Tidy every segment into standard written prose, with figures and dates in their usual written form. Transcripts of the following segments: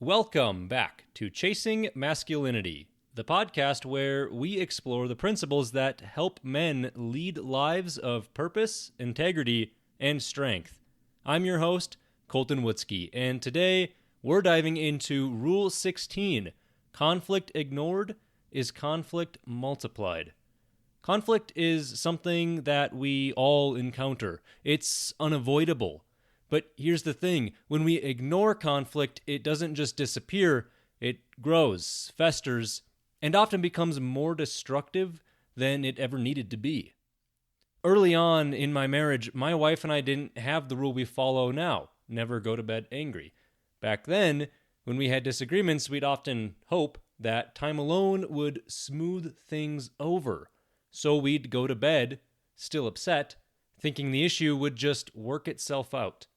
Welcome back to Chasing Masculinity, the podcast where we explore the principles that help men lead lives of purpose, integrity, and strength. I'm your host, Colton Wutzke, and today we're diving into Rule 16, Conflict ignored is conflict multiplied. Conflict is something that we all encounter. It's unavoidable. But here's the thing, when we ignore conflict, it doesn't just disappear, it grows, festers, and often becomes more destructive than it ever needed to be. Early on in my marriage, my wife and I didn't have the rule we follow now, never go to bed angry. Back then, when we had disagreements, we'd often hope that time alone would smooth things over. So we'd go to bed, still upset, thinking the issue would just work itself out.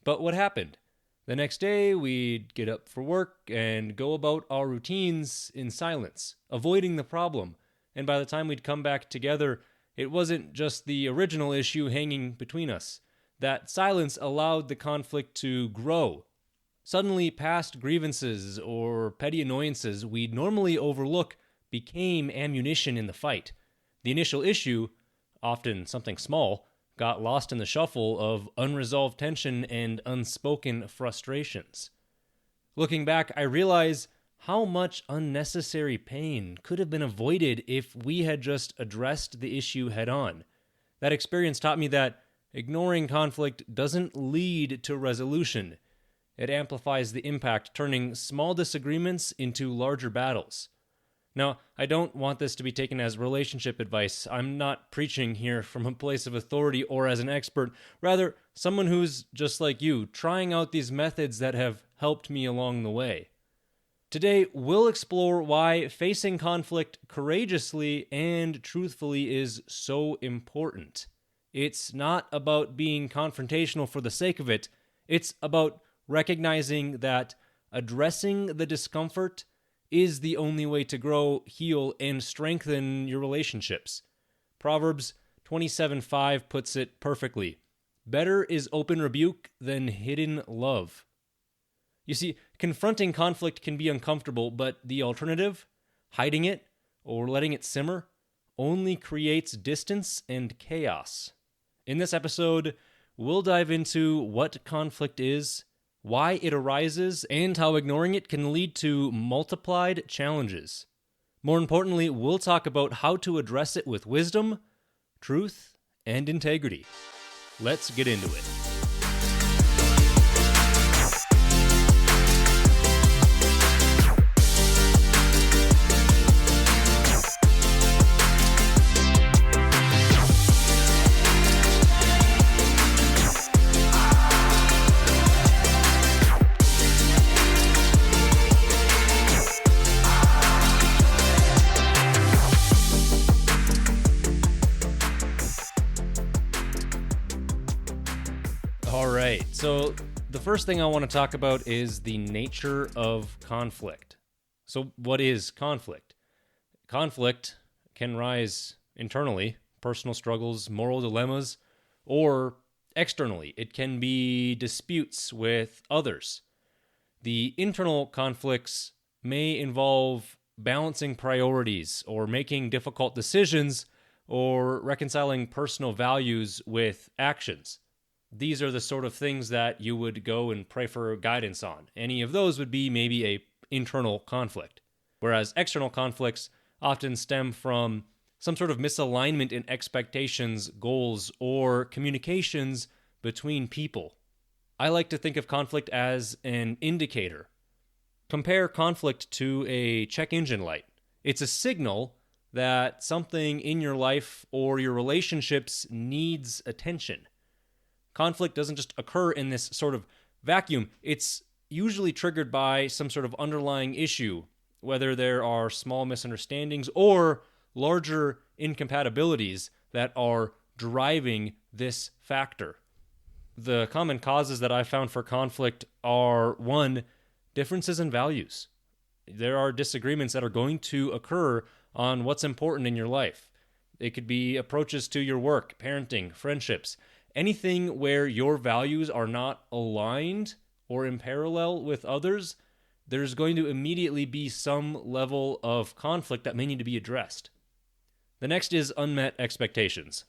But what happened? The next day, we'd get up for work and go about our routines in silence, avoiding the problem. And by the time we'd come back together, it wasn't just the original issue hanging between us. That silence allowed the conflict to grow. Suddenly, past grievances or petty annoyances we'd normally overlook became ammunition in the fight. The initial issue, often something small, got lost in the shuffle of unresolved tension and unspoken frustrations. Looking back, I realize how much unnecessary pain could have been avoided if we had just addressed the issue head on. That experience taught me that ignoring conflict doesn't lead to resolution. It amplifies the impact, turning small disagreements into larger battles. Now, I don't want this to be taken as relationship advice. I'm not preaching here from a place of authority or as an expert. Rather, someone who's just like you, trying out these methods that have helped me along the way. Today, we'll explore why facing conflict courageously and truthfully is so important. It's not about being confrontational for the sake of it. It's about recognizing that addressing the discomfort is the only way to grow, heal, and strengthen your relationships. Proverbs 27:5 puts it perfectly. Better is open rebuke than hidden love. You see, confronting conflict can be uncomfortable, but the alternative, hiding it or letting it simmer, only creates distance and chaos. In this episode, we'll dive into what conflict is, why it arises, and how ignoring it can lead to multiplied challenges. More importantly, we'll talk about how to address it with wisdom, truth, and integrity. Let's get into it. So the first thing I want to talk about is the nature of conflict. So what is conflict? Conflict can rise internally, personal struggles, moral dilemmas, or externally. It can be disputes with others. The internal conflicts may involve balancing priorities or making difficult decisions or reconciling personal values with actions. These are the sort of things that you would go and pray for guidance on. Any of those would be maybe an internal conflict. Whereas external conflicts often stem from some sort of misalignment in expectations, goals, or communications between people. I like to think of conflict as an indicator. Compare conflict to a check engine light. It's a signal that something in your life or your relationships needs attention. Conflict doesn't just occur in this sort of vacuum. It's usually triggered by some sort of underlying issue, whether there are small misunderstandings or larger incompatibilities that are driving this factor. The common causes that I found for conflict are, 1, differences in values. There are disagreements that are going to occur on what's important in your life. It could be approaches to your work, parenting, friendships. Anything where your values are not aligned or in parallel with others, there's going to immediately be some level of conflict that may need to be addressed. The next is unmet expectations.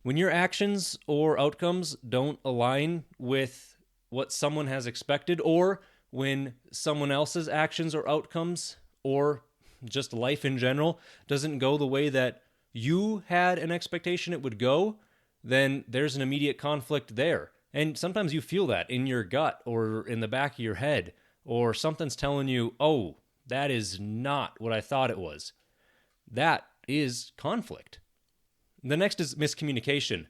When your actions or outcomes don't align with what someone has expected, or when someone else's actions or outcomes, or just life in general, doesn't go the way that you had an expectation it would go, then there's an immediate conflict there. And sometimes you feel that in your gut or in the back of your head, or something's telling you, oh, that is not what I thought it was. That is conflict. The next is miscommunication.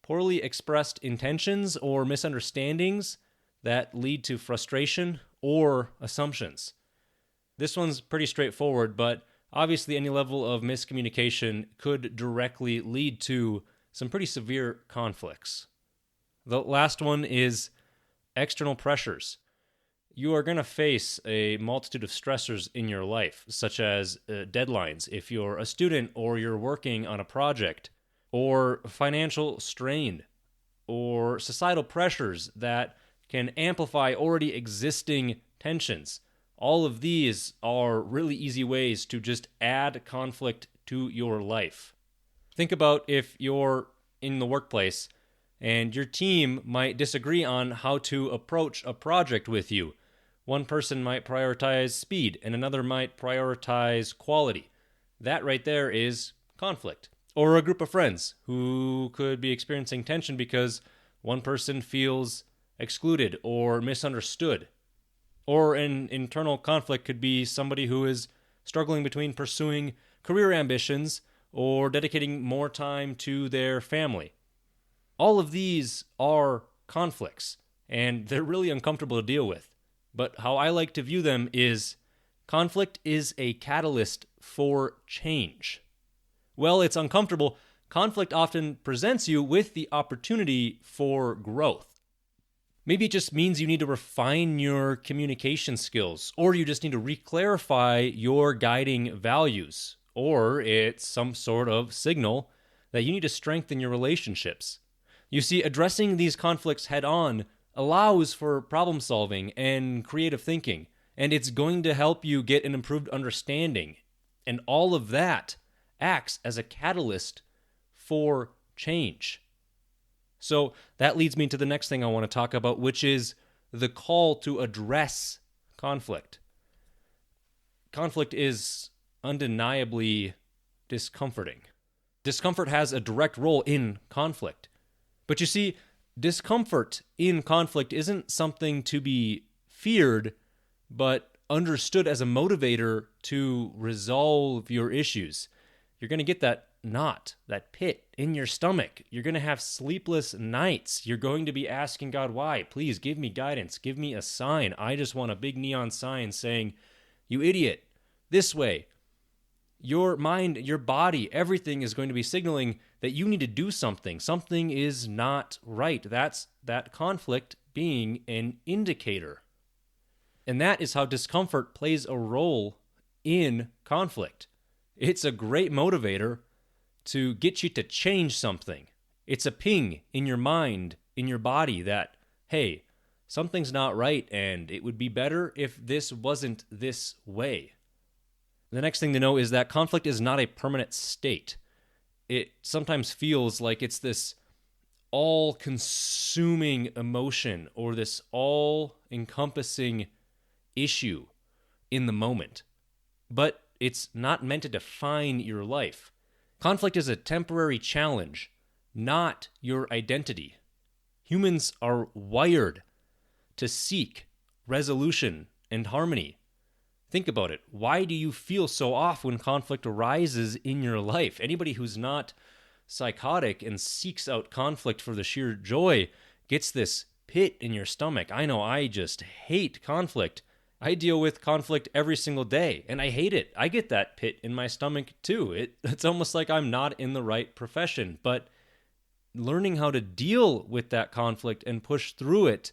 Poorly expressed intentions or misunderstandings that lead to frustration or assumptions. This one's pretty straightforward, but obviously any level of miscommunication could directly lead to some pretty severe conflicts. The last one is external pressures. You are going to face a multitude of stressors in your life, such as deadlines if you're a student or you're working on a project, or financial strain, or societal pressures that can amplify already existing tensions. All of these are really easy ways to just add conflict to your life. Think about if you're in the workplace and your team might disagree on how to approach a project with you. One person might prioritize speed and another might prioritize quality. That right there is conflict. Or a group of friends who could be experiencing tension because one person feels excluded or misunderstood. Or an internal conflict could be somebody who is struggling between pursuing career ambitions or dedicating more time to their family. All of these are conflicts, and they're really uncomfortable to deal with. But how I like to view them is conflict is a catalyst for change. Well, it's uncomfortable. Conflict often presents you with the opportunity for growth. Maybe it just means you need to refine your communication skills, or you just need to re-clarify your guiding values, or it's some sort of signal that you need to strengthen your relationships. You see, addressing these conflicts head-on allows for problem solving and creative thinking, and it's going to help you get an improved understanding. And all of that acts as a catalyst for change. So that leads me to the next thing I want to talk about, which is the call to address conflict. Conflict is undeniably discomforting. Discomfort has a direct role in conflict. But you see, discomfort in conflict isn't something to be feared, but understood as a motivator to resolve your issues. You're going to get that knot, that pit in your stomach. You're going to have sleepless nights. You're going to be asking God, why? Please give me guidance. Give me a sign. I just want a big neon sign saying, you idiot, this way. Your mind, your body, everything is going to be signaling that you need to do something. Something is not right. That's that conflict being an indicator. And that is how discomfort plays a role in conflict. It's a great motivator to get you to change something. It's a ping in your mind, in your body that, hey, something's not right and it would be better if this wasn't this way. The next thing to know is that conflict is not a permanent state. It sometimes feels like it's this all-consuming emotion or this all-encompassing issue in the moment. But it's not meant to define your life. Conflict is a temporary challenge, not your identity. Humans are wired to seek resolution and harmony. Think about it. Why do you feel so off when conflict arises in your life? Anybody who's not psychotic and seeks out conflict for the sheer joy gets this pit in your stomach. I know I just hate conflict. I deal with conflict every single day, and I hate it. I get that pit in my stomach too. It's almost like I'm not in the right profession. But learning how to deal with that conflict and push through it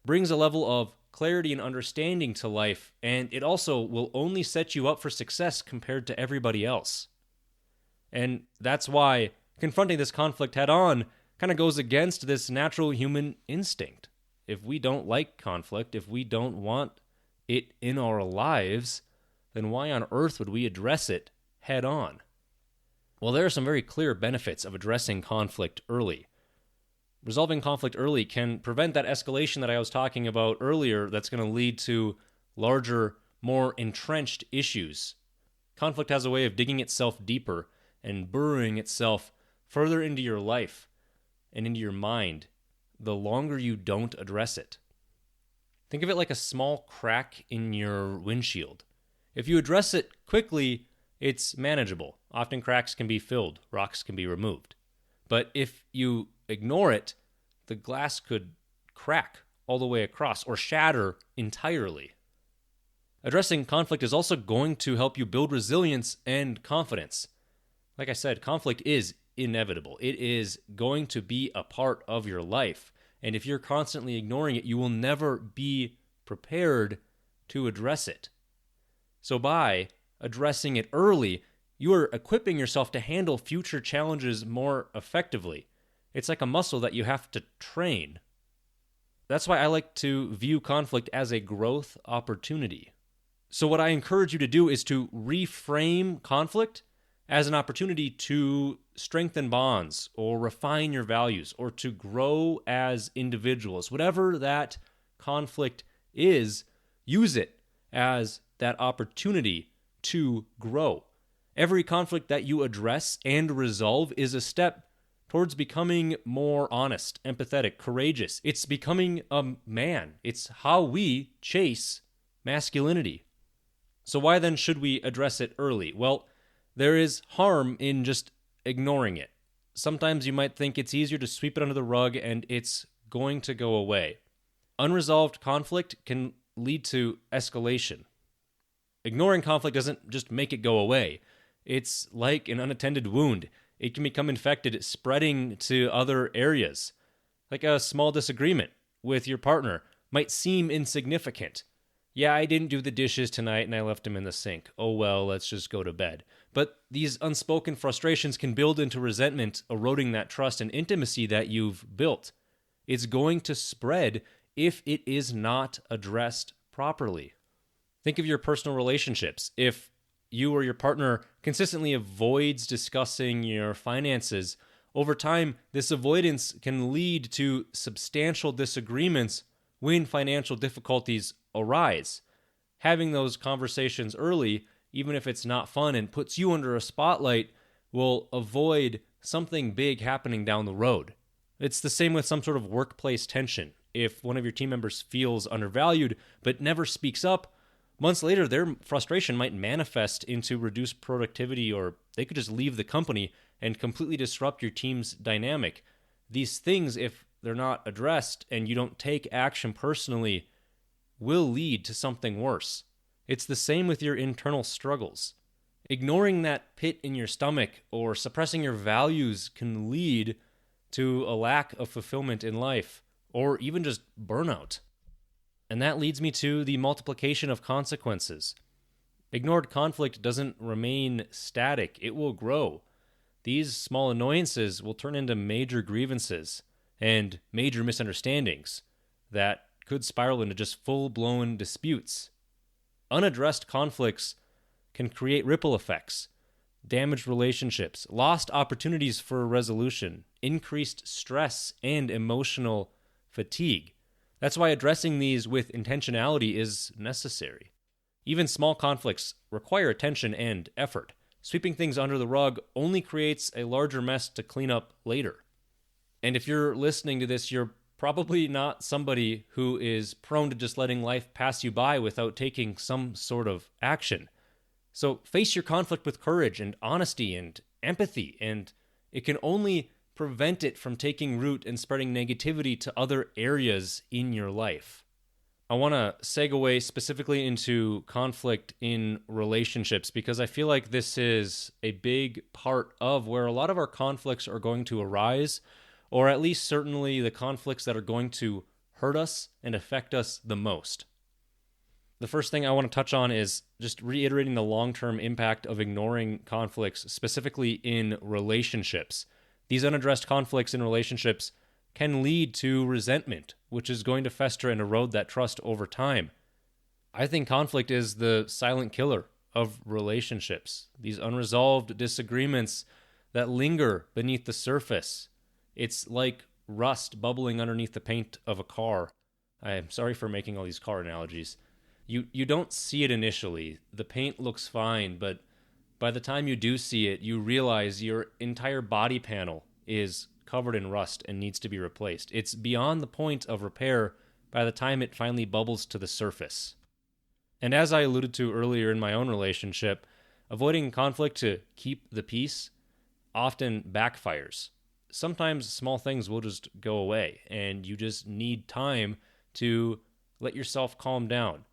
brings a level of clarity and understanding to life, and it also will only set you up for success compared to everybody else. And that's why confronting this conflict head on kind of goes against this natural human instinct. If we don't like conflict, if we don't want it in our lives, then why on earth would we address it head on? Well, there are some very clear benefits of addressing conflict early. Resolving conflict early can prevent that escalation that I was talking about earlier that's going to lead to larger, more entrenched issues. Conflict has a way of digging itself deeper and burrowing itself further into your life and into your mind the longer you don't address it. Think of it like a small crack in your windshield. If you address it quickly, it's manageable. Often cracks can be filled, rocks can be removed. But if you ignore it, the glass could crack all the way across or shatter entirely. Addressing conflict is also going to help you build resilience and confidence. Like I said, conflict is inevitable. It is going to be a part of your life. And if you're constantly ignoring it, you will never be prepared to address it. So by addressing it early, you are equipping yourself to handle future challenges more effectively. It's like a muscle that you have to train. That's why I like to view conflict as a growth opportunity. So what I encourage you to do is to reframe conflict as an opportunity to strengthen bonds or refine your values or to grow as individuals. Whatever that conflict is, use it as that opportunity to grow. Every conflict that you address and resolve is a step towards becoming more honest, empathetic, courageous. It's becoming a man. It's how we chase masculinity. So why then should we address it early? Well, there is harm in just ignoring it. Sometimes you might think it's easier to sweep it under the rug and it's going to go away. Unresolved conflict can lead to escalation. Ignoring conflict doesn't just make it go away. It's like an unattended wound. It can become infected, spreading to other areas. Like a small disagreement with your partner might seem insignificant. Yeah, I didn't do the dishes tonight and I left them in the sink. Oh well, let's just go to bed. But these unspoken frustrations can build into resentment, eroding that trust and intimacy that you've built. It's going to spread if it is not addressed properly. Think of your personal relationships. If you or your partner consistently avoids discussing your finances, over time, this avoidance can lead to substantial disagreements when financial difficulties arise. Having those conversations early, even if it's not fun and puts you under a spotlight, will avoid something big happening down the road. It's the same with some sort of workplace tension. If one of your team members feels undervalued but never speaks up, months later, their frustration might manifest into reduced productivity, or they could just leave the company and completely disrupt your team's dynamic. These things, if they're not addressed and you don't take action personally, will lead to something worse. It's the same with your internal struggles. Ignoring that pit in your stomach or suppressing your values can lead to a lack of fulfillment in life, or even just burnout. And that leads me to the multiplication of consequences. Ignored conflict doesn't remain static. It will grow. These small annoyances will turn into major grievances and major misunderstandings that could spiral into just full-blown disputes. Unaddressed conflicts can create ripple effects, damaged relationships, lost opportunities for resolution, increased stress, and emotional fatigue. That's why addressing these with intentionality is necessary. Even small conflicts require attention and effort. Sweeping things under the rug only creates a larger mess to clean up later. And if you're listening to this, you're probably not somebody who is prone to just letting life pass you by without taking some sort of action. So face your conflict with courage and honesty and empathy, and it can only prevent it from taking root and spreading negativity to other areas in your life. I want to segue specifically into conflict in relationships because I feel like this is a big part of where a lot of our conflicts are going to arise, or at least certainly the conflicts that are going to hurt us and affect us the most. The first thing I want to touch on is just reiterating the long-term impact of ignoring conflicts, specifically in relationships. These unaddressed conflicts in relationships can lead to resentment, which is going to fester and erode that trust over time. I think conflict is the silent killer of relationships. These unresolved disagreements that linger beneath the surface. It's like rust bubbling underneath the paint of a car. I'm sorry for making all these car analogies. You don't see it initially. The paint looks fine, but by the time you do see it, you realize your entire body panel is covered in rust and needs to be replaced. It's beyond the point of repair by the time it finally bubbles to the surface. And as I alluded to earlier in my own relationship, avoiding conflict to keep the peace often backfires. Sometimes small things will just go away, and you just need time to let yourself calm down.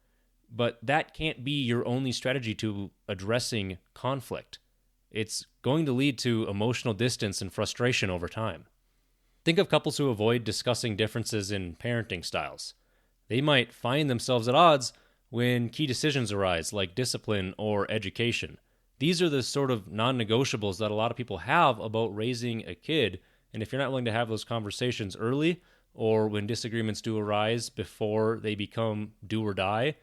But that can't be your only strategy to addressing conflict. It's going to lead to emotional distance and frustration over time. Think of couples who avoid discussing differences in parenting styles. They might find themselves at odds when key decisions arise, like discipline or education. These are the sort of non-negotiables that a lot of people have about raising a kid, and if you're not willing to have those conversations early, or when disagreements do arise before they become do or die,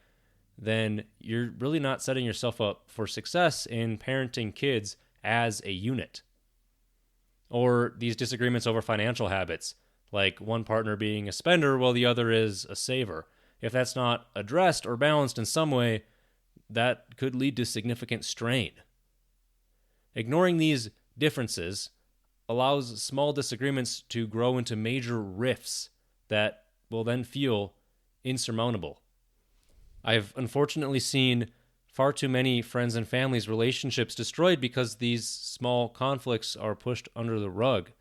then you're really not setting yourself up for success in parenting kids as a unit. Or these disagreements over financial habits, like one partner being a spender while the other is a saver. If that's not addressed or balanced in some way, that could lead to significant strain. Ignoring these differences allows small disagreements to grow into major rifts that will then feel insurmountable. I've unfortunately seen far too many friends and families' relationships destroyed because these small conflicts are pushed under the rug.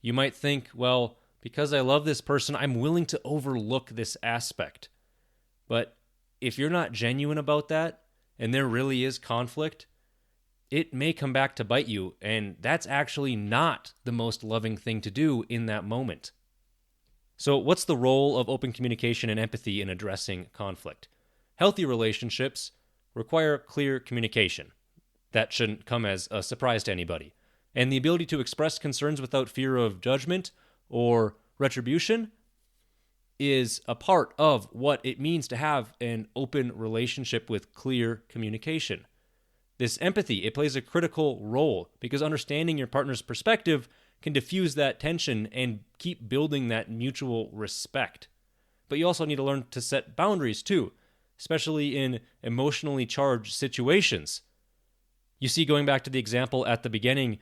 You might think, well, because I love this person, I'm willing to overlook this aspect. But if you're not genuine about that, and there really is conflict, it may come back to bite you, and that's actually not the most loving thing to do in that moment. So what's the role of open communication and empathy in addressing conflict? Healthy relationships require clear communication. That shouldn't come as a surprise to anybody. And the ability to express concerns without fear of judgment or retribution is a part of what it means to have an open relationship with clear communication. This empathy, it plays a critical role because understanding your partner's perspective can diffuse that tension and keep building that mutual respect. But you also need to learn to set boundaries too, especially in emotionally charged situations. You see, going back to the example at the beginning,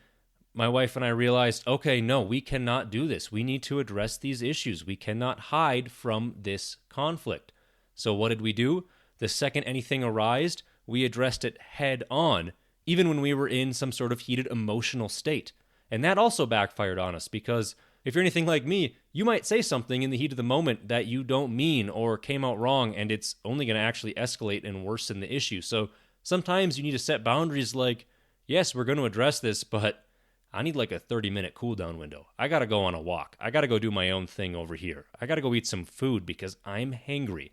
my wife and I realized, okay, no, we cannot do this. We need to address these issues. We cannot hide from this conflict. So what did we do? The second anything arose, we addressed it head on, even when we were in some sort of heated emotional state. And that also backfired on us because if you're anything like me, you might say something in the heat of the moment that you don't mean or came out wrong, and it's only going to actually escalate and worsen the issue. So sometimes you need to set boundaries like, yes, we're going to address this, but I need like a 30-minute cool down window. I got to go on a walk. I got to go do my own thing over here. I got to go eat some food because I'm hangry.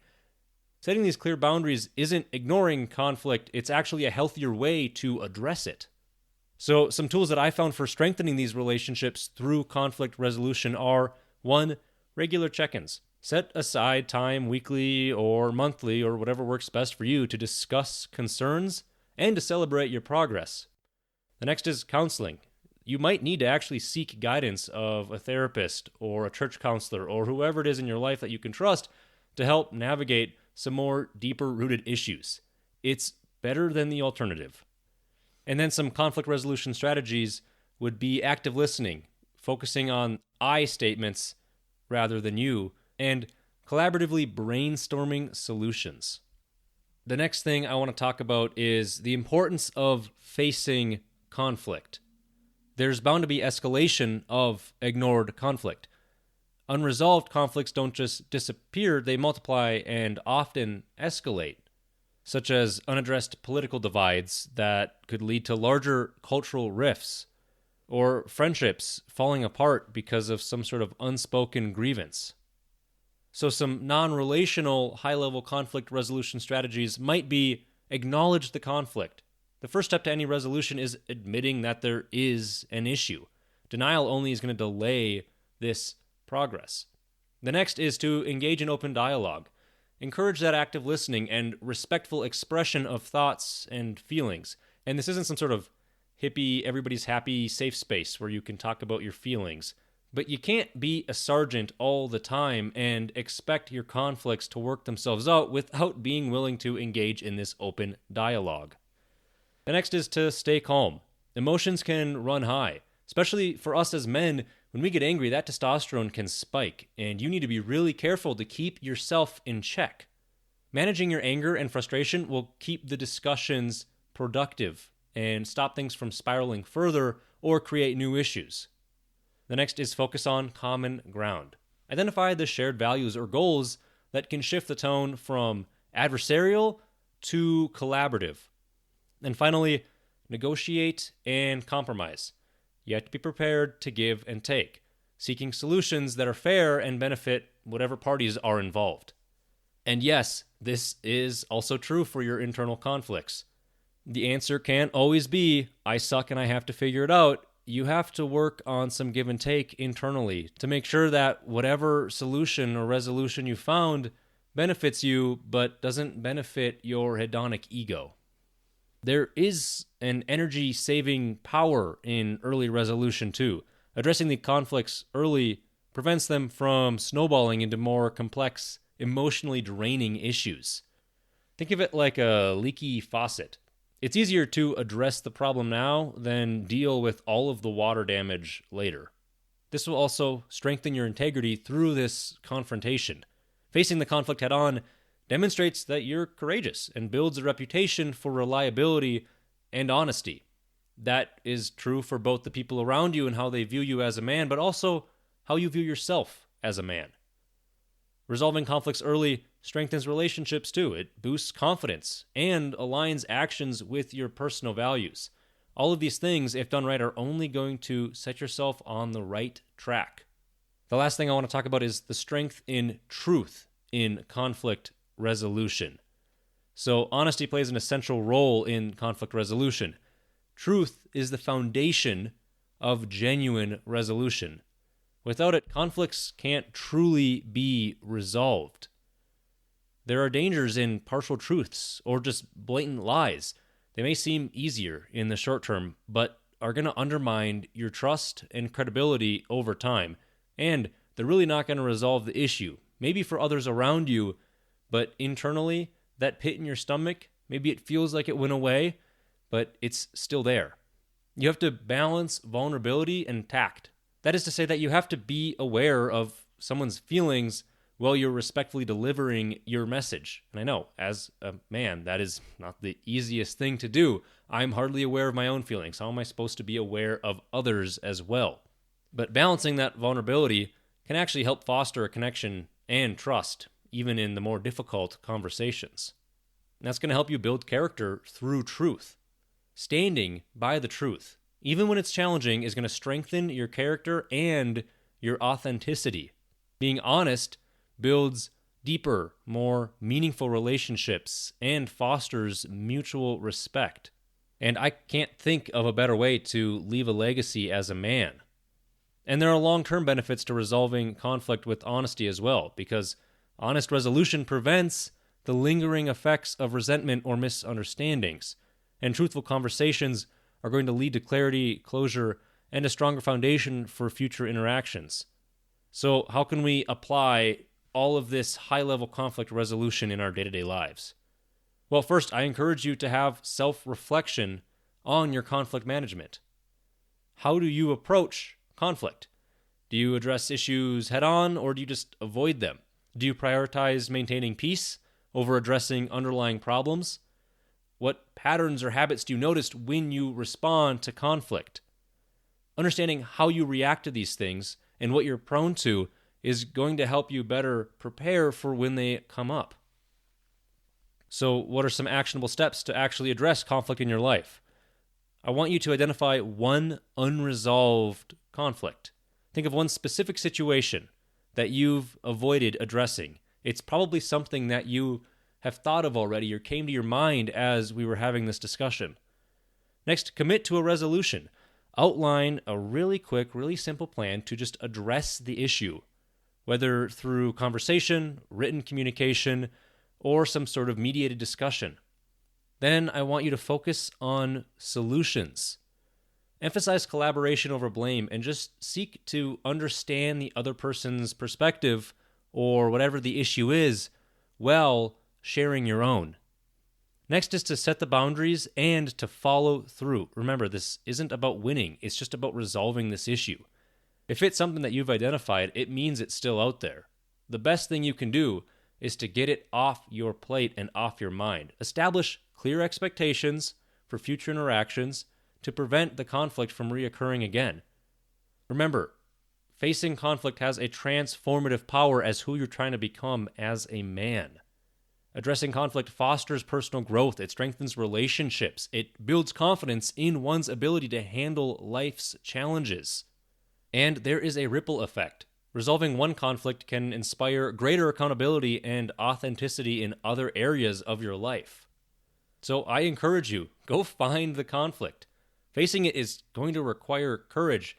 Setting these clear boundaries isn't ignoring conflict. It's actually a healthier way to address it. So some tools that I found for strengthening these relationships through conflict resolution are 1, regular check-ins. Set aside time weekly or monthly or whatever works best for you to discuss concerns and to celebrate your progress. The next is counseling. You might need to actually seek guidance of a therapist or a church counselor or whoever it is in your life that you can trust to help navigate some more deeper-rooted issues. It's better than the alternative. And then some conflict resolution strategies would be active listening, focusing on I statements rather than you, and collaboratively brainstorming solutions. The next thing I want to talk about is the importance of facing conflict. There's bound to be escalation of ignored conflict. Unresolved conflicts don't just disappear, they multiply and often escalate, such as unaddressed political divides that could lead to larger cultural rifts, or friendships falling apart because of some sort of unspoken grievance. So some non-relational high-level conflict resolution strategies might be acknowledge the conflict. The first step to any resolution is admitting that there is an issue. Denial only is going to delay this progress. The next is to engage in open dialogue. encourage that active listening and respectful expression of thoughts and feelings. And this isn't some sort of hippie, everybody's happy, safe space where you can talk about your feelings. But you can't be a sergeant all the time and expect your conflicts to work themselves out without being willing to engage in this open dialogue. The next is to stay calm. Emotions can run high, especially for us as men. When we get angry, that testosterone can spike, and you need to be really careful to keep yourself in check. Managing your anger and frustration will keep the discussions productive and stop things from spiraling further or create new issues. The next is focus on common ground. Identify the shared values or goals that can shift the tone from adversarial to collaborative. And finally, negotiate and compromise. You have to be prepared to give and take, seeking solutions that are fair and benefit whatever parties are involved. And yes, this is also true for your internal conflicts. The answer can't always be, I suck and I have to figure it out. You have to work on some give and take internally to make sure that whatever solution or resolution you found benefits you, but doesn't benefit your hedonic ego. There is an energy-saving power in early resolution too. Addressing the conflicts early prevents them from snowballing into more complex, emotionally draining issues. Think of it like a leaky faucet. It's easier to address the problem now than deal with all of the water damage later. This will also strengthen your integrity through this confrontation. Facing the conflict head-on demonstrates that you're courageous and builds a reputation for reliability and honesty. That is true for both the people around you and how they view you as a man, but also how you view yourself as a man. Resolving conflicts early strengthens relationships too. It boosts confidence and aligns actions with your personal values. All of these things, if done right, are only going to set yourself on the right track. The last thing I want to talk about is the strength in truth in conflict resolution. So honesty plays an essential role in conflict resolution. Truth is the foundation of genuine resolution. Without it, conflicts can't truly be resolved. There are dangers in partial truths or just blatant lies. They may seem easier in the short term, but are going to undermine your trust and credibility over time. And they're really not going to resolve the issue. Maybe for others around you, but internally, that pit in your stomach, maybe it feels like it went away, but it's still there. You have to balance vulnerability and tact. That is to say that you have to be aware of someone's feelings while you're respectfully delivering your message. And I know, as a man, that is not the easiest thing to do. I'm hardly aware of my own feelings. How am I supposed to be aware of others as well? But balancing that vulnerability can actually help foster a connection and trust, even in the more difficult conversations. And that's going to help you build character through truth. Standing by the truth, even when it's challenging, is going to strengthen your character and your authenticity. Being honest builds deeper, more meaningful relationships and fosters mutual respect. And I can't think of a better way to leave a legacy as a man. And there are long-term benefits to resolving conflict with honesty as well, because honest resolution prevents the lingering effects of resentment or misunderstandings. And truthful conversations are going to lead to clarity, closure, and a stronger foundation for future interactions. So how can we apply all of this high-level conflict resolution in our day-to-day lives? Well, first, I encourage you to have self-reflection on your conflict management. How do you approach conflict? Do you address issues head-on, or do you just avoid them? Do you prioritize maintaining peace over addressing underlying problems? What patterns or habits do you notice when you respond to conflict? Understanding how you react to these things and what you're prone to is going to help you better prepare for when they come up. So, what are some actionable steps to actually address conflict in your life? I want you to identify one unresolved conflict. Think of one specific situation that you've avoided addressing. It's probably something that you have thought of already or came to your mind as we were having this discussion. Next, commit to a resolution. Outline a really quick, really simple plan to just address the issue, whether through conversation, written communication, or some sort of mediated discussion. Then I want you to focus on solutions. Emphasize collaboration over blame and just seek to understand the other person's perspective or whatever the issue is while sharing your own. Next is to set the boundaries and to follow through. Remember, this isn't about winning. It's just about resolving this issue. If it's something that you've identified, it means it's still out there. The best thing you can do is to get it off your plate and off your mind. Establish clear expectations for future interactions to prevent the conflict from reoccurring again. Remember, facing conflict has a transformative power as who you're trying to become as a man. Addressing conflict fosters personal growth. It strengthens relationships. It builds confidence in one's ability to handle life's challenges. And there is a ripple effect. Resolving one conflict can inspire greater accountability and authenticity in other areas of your life. So I encourage you, go find the conflict. Facing it is going to require courage,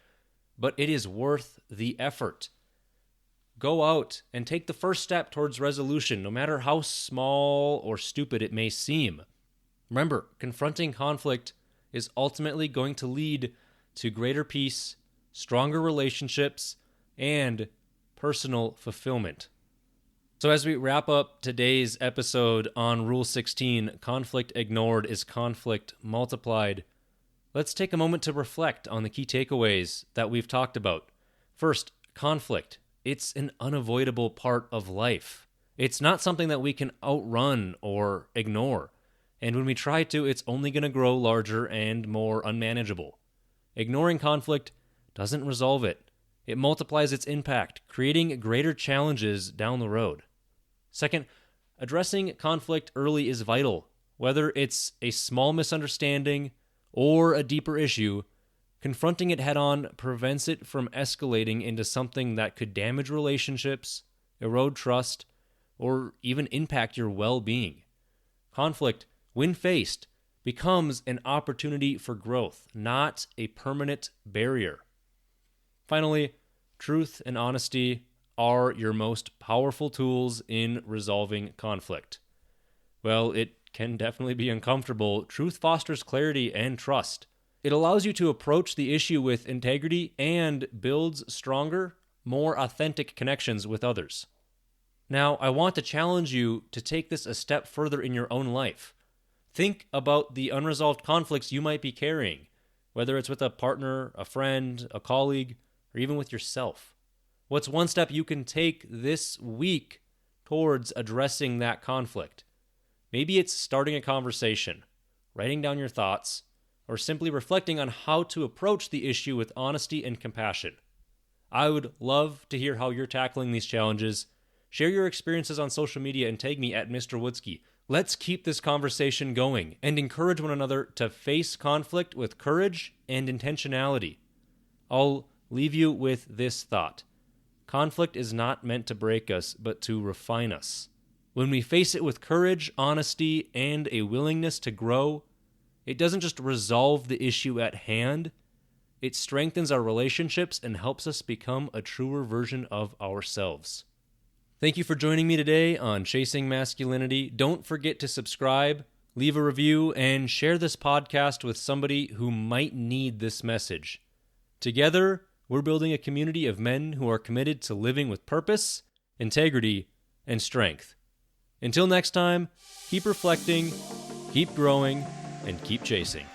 but it is worth the effort. Go out and take the first step towards resolution, no matter how small or stupid it may seem. Remember, confronting conflict is ultimately going to lead to greater peace, stronger relationships, and personal fulfillment. So as we wrap up today's episode on Rule 16, conflict ignored is conflict multiplied, let's take a moment to reflect on the key takeaways that we've talked about. First, conflict. It's an unavoidable part of life. It's not something that we can outrun or ignore. And when we try to, it's only going to grow larger and more unmanageable. Ignoring conflict doesn't resolve it. It multiplies its impact, creating greater challenges down the road. Second, addressing conflict early is vital. Whether it's a small misunderstanding or a deeper issue, confronting it head-on prevents it from escalating into something that could damage relationships, erode trust, or even impact your well-being. Conflict, when faced, becomes an opportunity for growth, not a permanent barrier. Finally, truth and honesty are your most powerful tools in resolving conflict. Well, it can definitely be uncomfortable. Truth fosters clarity and trust. It allows you to approach the issue with integrity and builds stronger, more authentic connections with others. Now, I want to challenge you to take this a step further in your own life. Think about the unresolved conflicts you might be carrying, whether it's with a partner, a friend, a colleague, or even with yourself. What's one step you can take this week towards addressing that conflict? Maybe it's starting a conversation, writing down your thoughts, or simply reflecting on how to approach the issue with honesty and compassion. I would love to hear how you're tackling these challenges. Share your experiences on social media and tag me at Mr. Wutzke. Let's keep this conversation going and encourage one another to face conflict with courage and intentionality. I'll leave you with this thought. Conflict is not meant to break us, but to refine us. When we face it with courage, honesty, and a willingness to grow, it doesn't just resolve the issue at hand, it strengthens our relationships and helps us become a truer version of ourselves. Thank you for joining me today on Chasing Masculinity. Don't forget to subscribe, leave a review, and share this podcast with somebody who might need this message. Together, we're building a community of men who are committed to living with purpose, integrity, and strength. Until next time, keep reflecting, keep growing, and keep chasing.